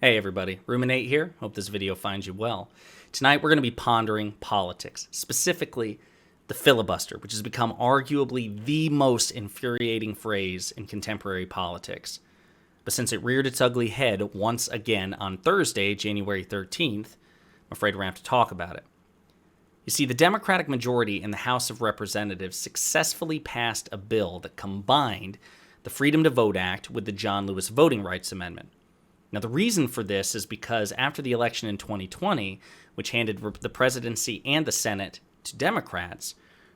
Hey everybody, Ruminate here. Hope this video finds you well. Tonight we're going to be pondering politics, specifically the filibuster, which has become arguably the most infuriating phrase in contemporary politics. But since it reared its ugly head once again on Thursday, January 13th, I'm afraid we're going to have to talk about it. You see, the Democratic majority in the House of Representatives successfully passed a bill that combined the Freedom to Vote Act with the John Lewis Voting Rights Amendment. Now, the reason for this is because after the election in 2020, which handed the presidency and the Senate to Democrats,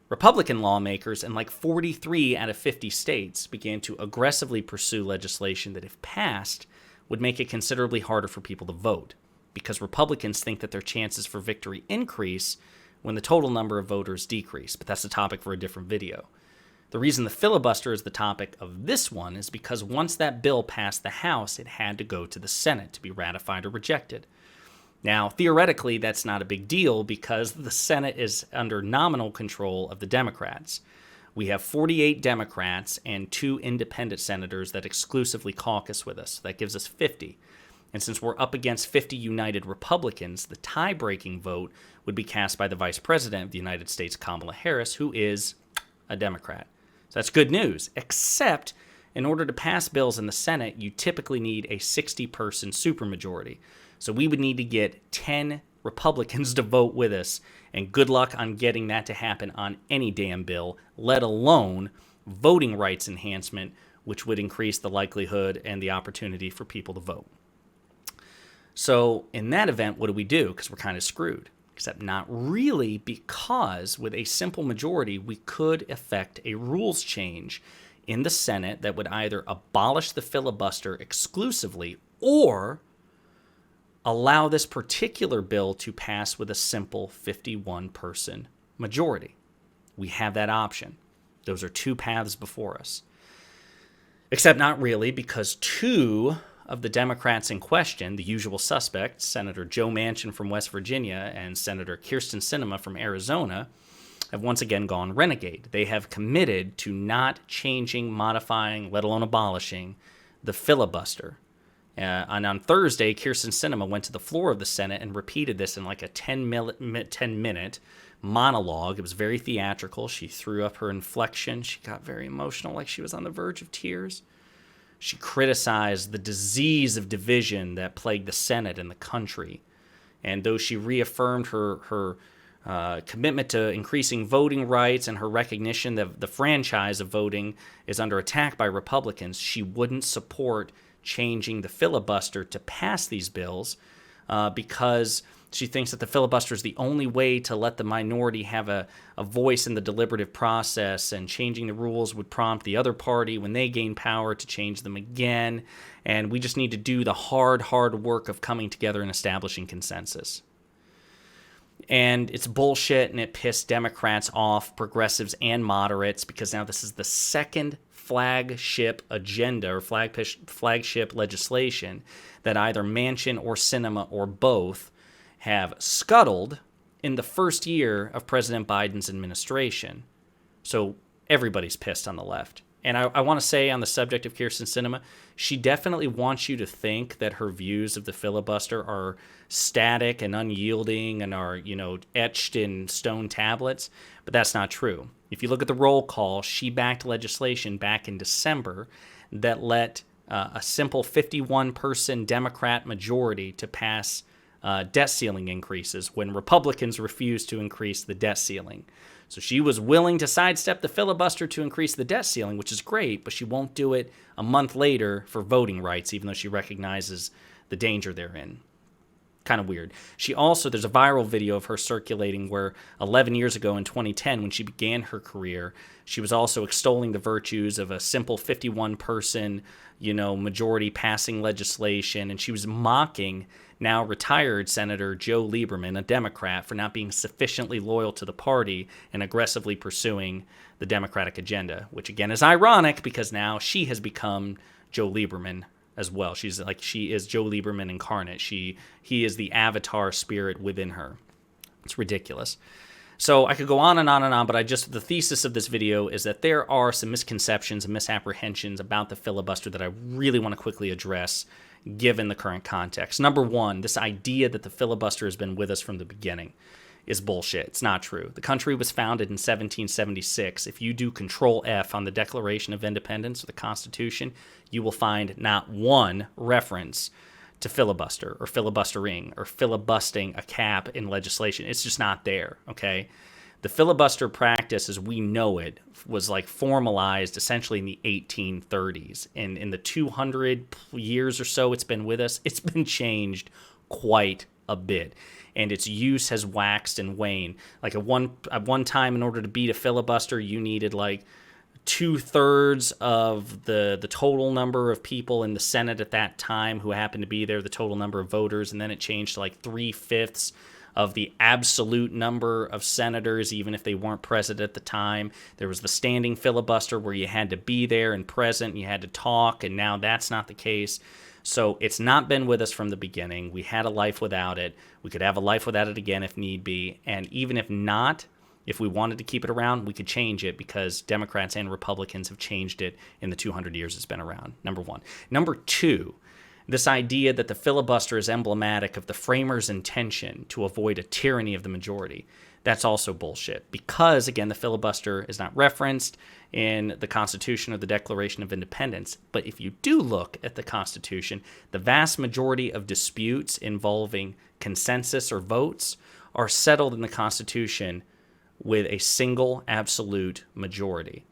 Republican lawmakers in like 43 out of 50 states began to aggressively pursue legislation that, if passed, would make it considerably harder for people to vote, because Republicans think that their chances for victory increase when the total number of voters decrease. But that's a topic for a different video. The reason the filibuster is the topic of this one is because once that bill passed the House, it had to go to the Senate to be ratified or rejected. Now, theoretically, that's not a big deal because the Senate is under nominal control of the Democrats. We have 48 Democrats and 2 independent senators that exclusively caucus with us. That gives us 50. And since we're up against 50 united Republicans, the tie-breaking vote would be cast by the Vice President of the United States, Kamala Harris, who is a Democrat. So that's good news, except in order to pass bills in the Senate, you typically need a 60-person supermajority. So we would need to get 10 Republicans to vote with us, and good luck on getting that to happen on any damn bill, let alone voting rights enhancement, which would increase the likelihood and the opportunity for people to vote. So in that event, what do we do? Because we're kind of screwed. Except not really, because with a simple majority, we could effect a rules change in the Senate that would either abolish the filibuster exclusively or allow this particular bill to pass with a simple 51-person majority. We have that option. Those are 2 paths before us. Except not really, because 2 of the Democrats in question, the usual suspects, Senator Joe Manchin from West Virginia and Senator Kyrsten Sinema from Arizona, have once again gone renegade. They have committed to not changing, modifying, let alone abolishing the filibuster. And on Thursday, Kyrsten Sinema went to the floor of the Senate and repeated this in like a 10-minute monologue. It was very theatrical. She threw up her inflection. She got very emotional, like she was on the verge of tears. She criticized the disease of division that plagued the Senate and the country. And though she reaffirmed her commitment to increasing voting rights and her recognition that the franchise of voting is under attack by Republicans, she wouldn't support changing the filibuster to pass these bills because she thinks that the filibuster is the only way to let the minority have a voice in the deliberative process, and changing the rules would prompt the other party, when they gain power, to change them again. And we just need to do the hard work of coming together and establishing consensus. And it's bullshit, and it pissed Democrats off, progressives and moderates, because now this is the second flagship agenda or flagship legislation that either Manchin or Sinema or both have scuttled in the first year of President Biden's administration. So everybody's pissed on the left. And I want to say on the subject of Kyrsten Sinema, she definitely wants you to think that her views of the filibuster are static and unyielding and are, etched in stone tablets. But that's not true. If you look at the roll call, she backed legislation back in December that let a simple 51-person Democrat majority to pass debt ceiling increases when Republicans refused to increase the debt ceiling. So she was willing to sidestep the filibuster to increase the debt ceiling, which is great, but she won't do it a month later for voting rights, even though she recognizes the danger therein. Kind of weird. She also, there's a viral video of her circulating where 11 years ago in 2010, when she began her career, she was also extolling the virtues of a simple 51-person, majority passing legislation, and she was mocking now retired Senator Joe Lieberman, a Democrat, for not being sufficiently loyal to the party and aggressively pursuing the Democratic agenda, which again is ironic because now she has become Joe Lieberman as well. She is Joe Lieberman incarnate. He is the avatar spirit within her. It's ridiculous. So I could go on and on and on, but the thesis of this video is that there are some misconceptions and misapprehensions about the filibuster that I really want to quickly address given the current context. Number one, this idea that the filibuster has been with us from the beginning is bullshit. It's not true. The country was founded in 1776. If you do Control F on the Declaration of Independence or the Constitution, you will find not one reference to filibuster or filibustering or filibusting a cap in legislation. It's just not there, okay? The filibuster practice as we know it was like formalized essentially in the 1830s. And in the 200 years or so it's been with us, it's been changed quite a bit. And its use has waxed and waned. Like at one time, in order to beat a filibuster, you needed like 2/3 of the total number of people in the Senate at that time who happened to be there, the total number of voters, and then it changed to like 3/5 of the absolute number of senators, even if they weren't present at the time. There was the standing filibuster where you had to be there and present, and you had to talk, and now that's not the case. So it's not been with us from the beginning. We had a life without it. We could have a life without it again if need be. And even if not, if we wanted to keep it around, we could change it because Democrats and Republicans have changed it in the 200 years it's been around, number one. Number two, this idea that the filibuster is emblematic of the framers' intention to avoid a tyranny of the majority. That's also bullshit because, again, the filibuster is not referenced in the Constitution or the Declaration of Independence. But if you do look at the Constitution, the vast majority of disputes involving consensus or votes are settled in the Constitution with a single absolute majority.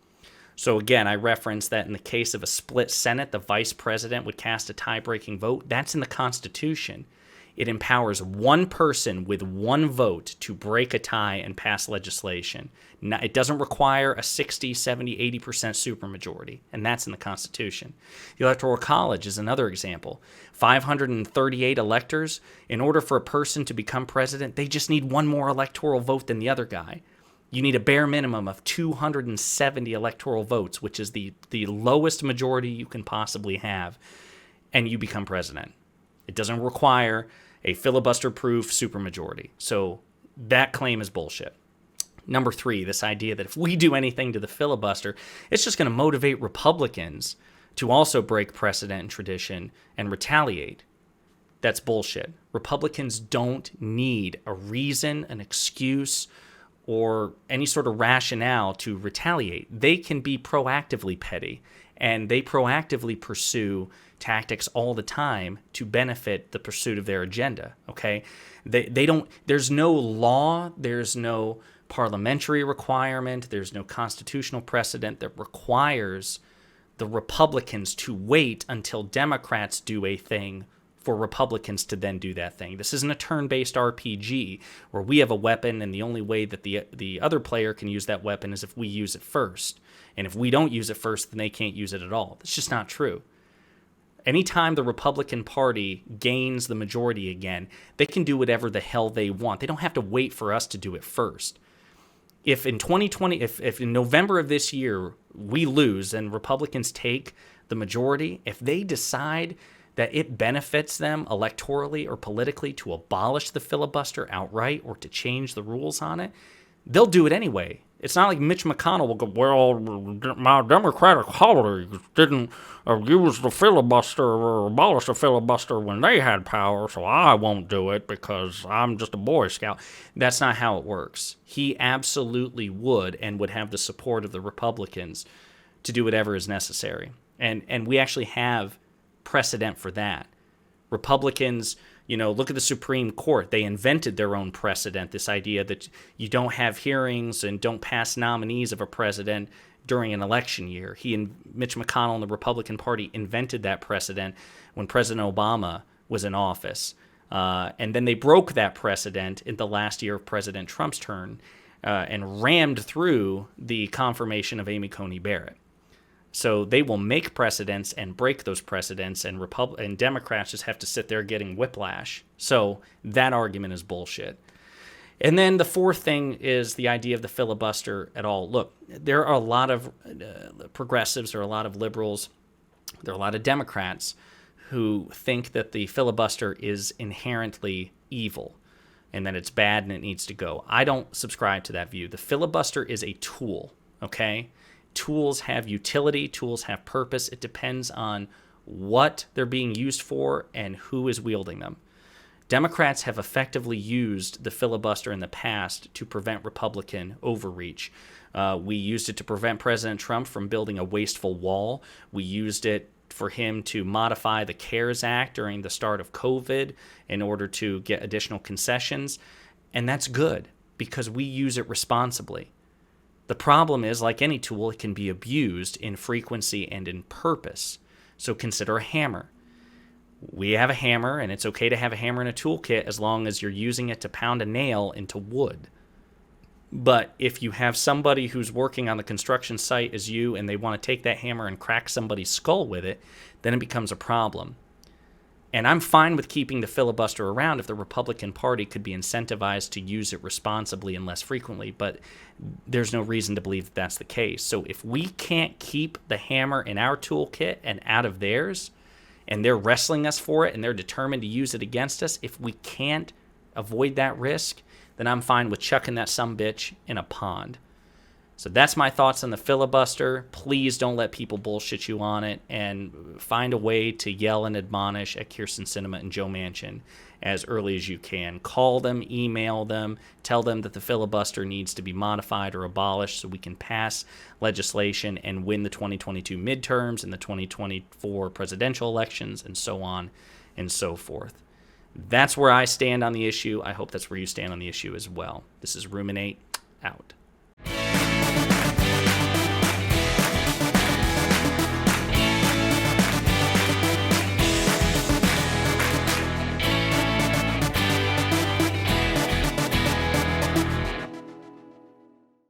So again, I referenced that in the case of a split Senate, the vice president would cast a tie-breaking vote. That's in the Constitution. It empowers one person with one vote to break a tie and pass legislation. It doesn't require a 60, 70, 80% supermajority, and that's in the Constitution. The Electoral College is another example. 538 electors. In order for a person to become president, they just need one more electoral vote than the other guy. You need a bare minimum of 270 electoral votes, which is the lowest majority you can possibly have, and you become president. It doesn't require a filibuster-proof supermajority. So that claim is bullshit. Number three, this idea that if we do anything to the filibuster, it's just going to motivate Republicans to also break precedent and tradition and retaliate. That's bullshit. Republicans don't need a reason, an excuse, or any sort of rationale to retaliate. They can be proactively petty, and they proactively pursue tactics all the time to benefit the pursuit of their agenda, okay? They don't, there's no law, there's no parliamentary requirement, there's no constitutional precedent that requires the Republicans to wait until Democrats do a thing for Republicans to then do that thing. This isn't a turn-based RPG where we have a weapon and the only way that the other player can use that weapon is if we use it first. And if we don't use it first, then they can't use it at all. That's just not true. Anytime the Republican Party gains the majority again, they can do whatever the hell they want. They don't have to wait for us to do it first. If in 2020, if in November of this year we lose and Republicans take the majority, if they decide that it benefits them electorally or politically to abolish the filibuster outright or to change the rules on it, they'll do it anyway. It's not like Mitch McConnell will go, well, my Democratic colleagues didn't use the filibuster or abolish the filibuster when they had power, so I won't do it because I'm just a Boy Scout. That's not how it works. He absolutely would and would have the support of the Republicans to do whatever is necessary. And we actually have precedent for that. Republicans, look at the Supreme Court. They invented their own precedent, this idea that you don't have hearings and don't pass nominees of a president during an election year. He and Mitch McConnell and the Republican Party invented that precedent when President Obama was in office. And then they broke that precedent in the last year of President Trump's term and rammed through the confirmation of Amy Coney Barrett. So they will make precedents and break those precedents, and Democrats just have to sit there getting whiplash. So that argument is bullshit. And then the fourth thing is the idea of the filibuster at all. Look, there are a lot of progressives, there are a lot of liberals, there are a lot of Democrats who think that the filibuster is inherently evil. and that it's bad and it needs to go. I don't subscribe to that view. The filibuster is a tool, okay? Tools have utility, tools have purpose. It depends on what they're being used for and who is wielding them. Democrats have effectively used the filibuster in the past to prevent Republican overreach. We used it to prevent President Trump from building a wasteful wall. We used it for him to modify the CARES Act during the start of COVID in order to get additional concessions. And that's good because we use it responsibly. The problem is, like any tool, it can be abused in frequency and in purpose. So consider a hammer. We have a hammer, and it's okay to have a hammer in a toolkit as long as you're using it to pound a nail into wood. But if you have somebody who's working on the construction site as you, and they want to take that hammer and crack somebody's skull with it, then it becomes a problem. And I'm fine with keeping the filibuster around if the Republican Party could be incentivized to use it responsibly and less frequently, but there's no reason to believe that that's the case. So if we can't keep the hammer in our toolkit and out of theirs, and they're wrestling us for it, and they're determined to use it against us, if we can't avoid that risk, then I'm fine with chucking that sumbitch in a pond. So that's my thoughts on the filibuster. Please don't let people bullshit you on it, and find a way to yell and admonish at Kyrsten Sinema and Joe Manchin as early as you can. Call them, email them, tell them that the filibuster needs to be modified or abolished so we can pass legislation and win the 2022 midterms and the 2024 presidential elections, and so on and so forth. That's where I stand on the issue. I hope that's where you stand on the issue as well. This is Ruminate, out.